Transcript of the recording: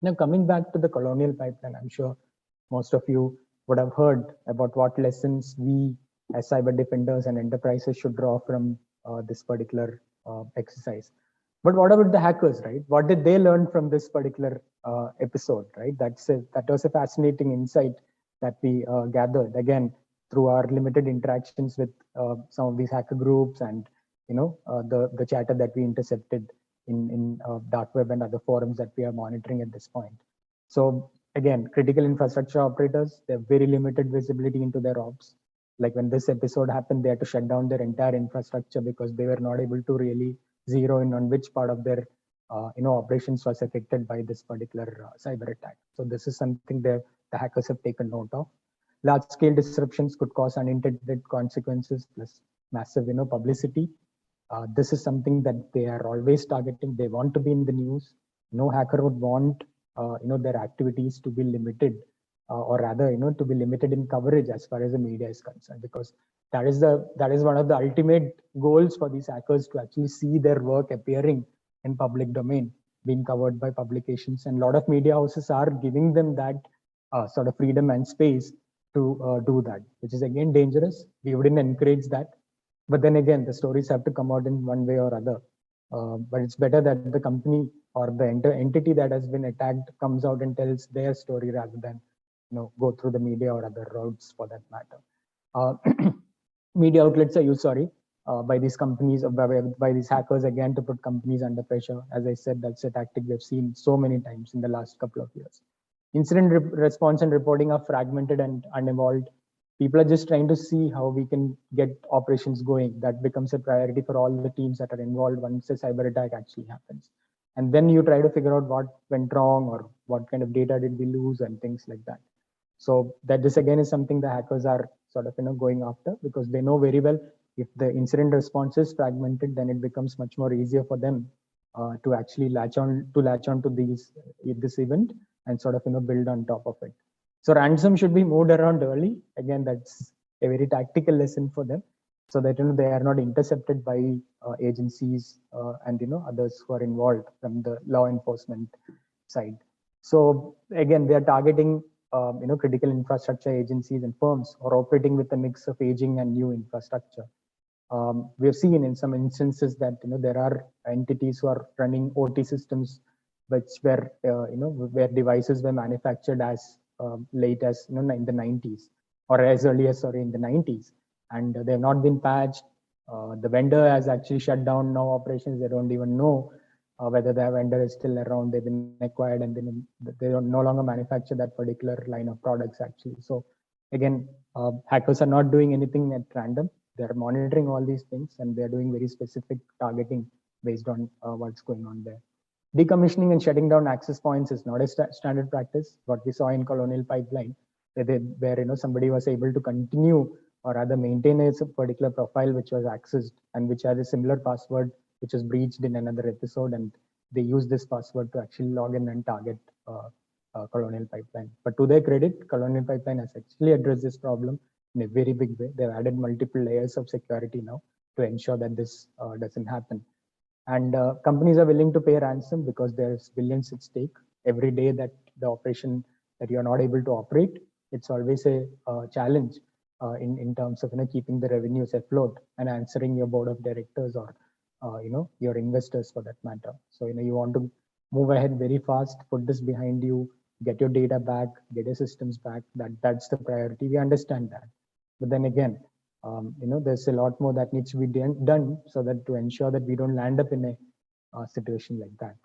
Now, coming back to the Colonial pipeline, I'm sure most of you would have heard about what lessons we as cyber defenders and enterprises should draw from this particular exercise. But what about the hackers, right? What did they learn from this particular episode, right? That was a fascinating insight that we gathered, again, through our limited interactions with some of these hacker groups and the chatter that we intercepted in dark web and other forums that we are monitoring at this point. So again, critical infrastructure operators, they have very limited visibility into their ops. Like when this episode happened, they had to shut down their entire infrastructure because they were not able to really zero in on which part of their operations was affected by this particular cyber attack. So this is something the hackers have taken note of. Large scale disruptions could cause unintended consequences plus massive publicity. This is something that they are always targeting. They want to be in the news. No hacker would want their activities to be limited, or rather to be limited in coverage as far as the media is concerned, because that is one of the ultimate goals for these hackers, to actually see their work appearing in public domain, being covered by publications, and a lot of media houses are giving them that sort of freedom and space to do that, which is again dangerous. We wouldn't encourage that. But then again, the stories have to come out in one way or other. But it's better that the company or the entity that has been attacked comes out and tells their story rather than go through the media or other routes for that matter. Media outlets are used, by these companies, by these hackers again, to put companies under pressure. As I said, that's a tactic we've seen so many times in the last couple of years. Incident response and reporting are fragmented and unevolved. People are just trying to see how we can get operations going. That becomes a priority for all the teams that are involved once a cyber attack actually happens. And then you try to figure out what went wrong or what kind of data did we lose and things like that. So that this again is something the hackers are sort of going after, because they know very well if the incident response is fragmented, then it becomes much more easier for them to actually latch on to this event and sort of build on top of it. So ransom should be moved around early. Again, that's a very tactical lesson for them, so that they are not intercepted by agencies and others who are involved from the law enforcement side. So again, they are targeting critical infrastructure agencies and firms, or operating with a mix of aging and new infrastructure. We have seen in some instances that there are entities who are running OT systems, which were where devices were manufactured as late as in the 90s, or as early as in the 90s, and they have not been patched. The vendor has actually shut down now operations. They don't even know whether the vendor is still around. They've been acquired, and then they don't no longer manufacture that particular line of products actually. So again, hackers are not doing anything at random. They're monitoring all these things, and they're doing very specific targeting based on what's going on there. Decommissioning and shutting down access points is not a standard practice. What we saw in Colonial pipeline, where somebody was able to continue or rather maintain a particular profile which was accessed and which has a similar password which was breached in another episode, and they use this password to actually log in and target Colonial pipeline. But to their credit, Colonial pipeline has actually addressed this problem in a very big way. They've added multiple layers of security now to ensure that this doesn't happen. And companies are willing to pay ransom because there's billions at stake. Every day that the operation that you're not able to operate, it's always a challenge in terms of keeping the revenues afloat and answering your board of directors or your investors for that matter. So you want to move ahead very fast, put this behind you, get your data back, get your systems back. That's the priority. We understand that, but then again, there's a lot more that needs to be done so that to ensure that we don't land up in a situation like that.